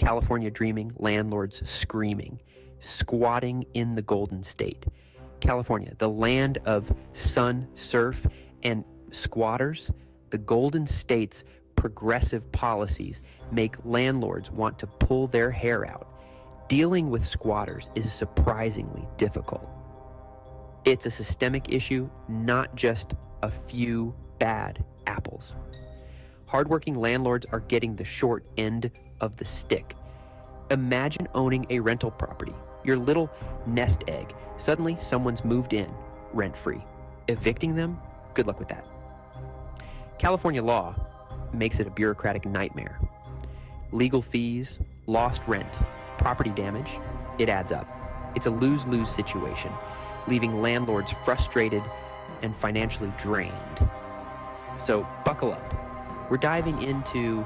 California dreaming, landlords screaming, squatting in the Golden State. California, the land of sun, surf, and squatters, the Golden State's progressive policies make landlords want to pull their hair out. Dealing with squatters is surprisingly difficult. It's a systemic issue, not just a few bad apples. Hardworking landlords are getting the short end of the stick. Imagine owning a rental property, your little nest egg. Suddenly, someone's moved in, rent-free. Evicting them? Good luck with that. California law makes it a bureaucratic nightmare. Legal fees, lost rent, property damage, it adds up. It's a lose-lose situation, leaving landlords frustrated and financially drained. So buckle up. We're diving into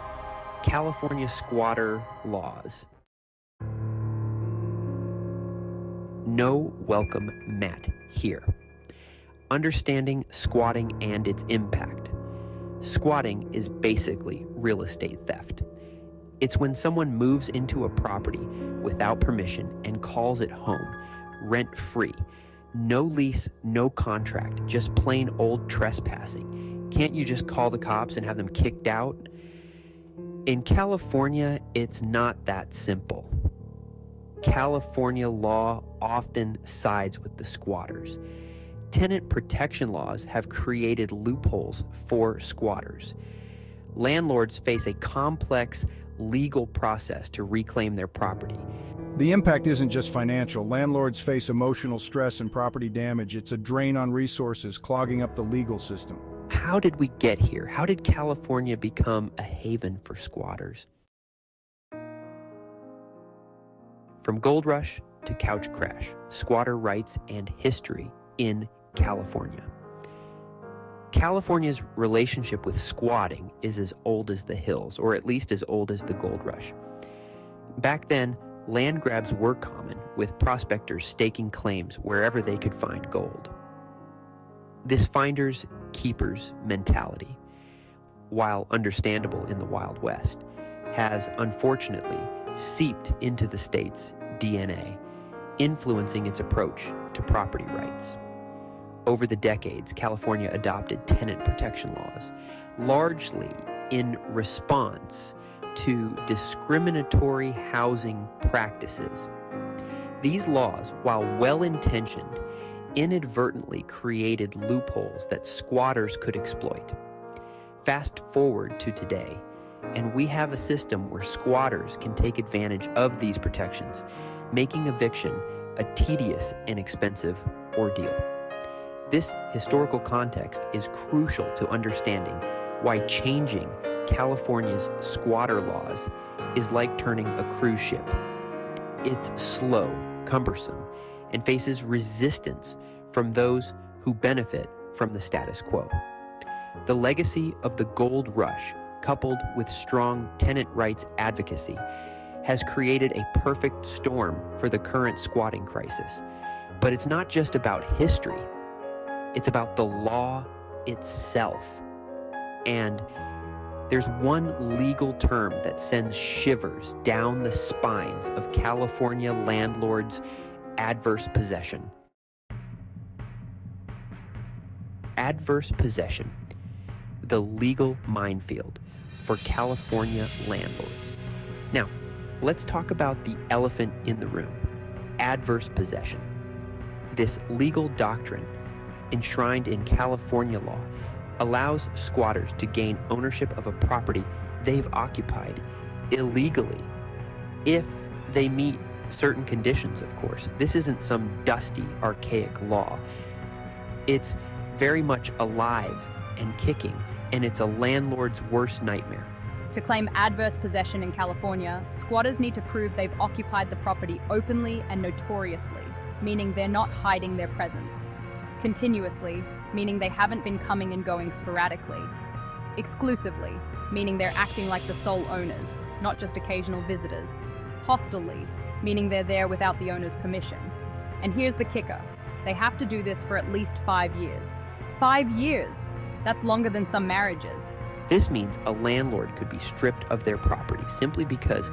California squatter laws. No welcome mat here. Understanding squatting and its impact. Squatting is basically real estate theft. It's when someone moves into a property without permission and calls it home, rent-free. No lease, no contract, just plain old trespassing. Can't you just call the cops and have them kicked out? In California, it's not that simple. California law often sides with the squatters. Tenant protection laws have created loopholes for squatters. Landlords face a complex legal process to reclaim their property. The impact isn't just financial. Landlords face emotional stress and property damage. It's a drain on resources, clogging up the legal system. How did we get here? How did California become a haven for squatters? From gold rush to couch crash, squatter rights and history in California. California's relationship with squatting is as old as the hills, or at least as old as the gold rush. Back then, land grabs were common, with prospectors staking claims wherever they could find gold. This finders keepers mentality, while understandable in the Wild West, has unfortunately seeped into the state's DNA, influencing its approach to property rights. Over the decades, California adopted tenant protection laws, largely in response to discriminatory housing practices. These laws, while well-intentioned, inadvertently created loopholes that squatters could exploit. Fast forward to today, and we have a system where squatters can take advantage of these protections, making eviction a tedious and expensive ordeal. This historical context is crucial to understanding why changing California's squatter laws is like turning a cruise ship. It's slow, cumbersome, and faces resistance from those who benefit from the status quo. The legacy of the gold rush, coupled with strong tenant rights advocacy, has created a perfect storm for the current squatting crisis. But it's not just about history, it's about the law itself. And there's one legal term that sends shivers down the spines of California landlords: adverse possession. Adverse possession, the legal minefield for California landlords. Now, let's talk about the elephant in the room: adverse possession. This legal doctrine, enshrined in California law, allows squatters to gain ownership of a property they've occupied illegally, if they meet certain conditions, of course. This isn't some dusty, archaic law. It's very much alive and kicking, and it's a landlord's worst nightmare. To claim adverse possession in California, squatters need to prove they've occupied the property openly and notoriously, meaning they're not hiding their presence. Continuously, meaning they haven't been coming and going sporadically. Exclusively, meaning they're acting like the sole owners, not just occasional visitors. Hostilely, meaning they're there without the owner's permission. And here's the kicker: they have to do this for at least 5 years. 5 years! That's longer than some marriages. This means a landlord could be stripped of their property simply because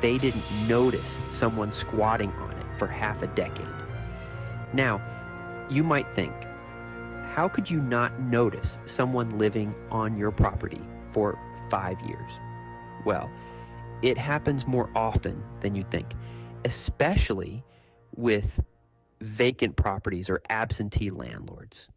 they didn't notice someone squatting on it for half a decade. Now, you might think, how could you not notice someone living on your property for 5 years? Well, it happens more often than you'd think, especially with vacant properties or absentee landlords.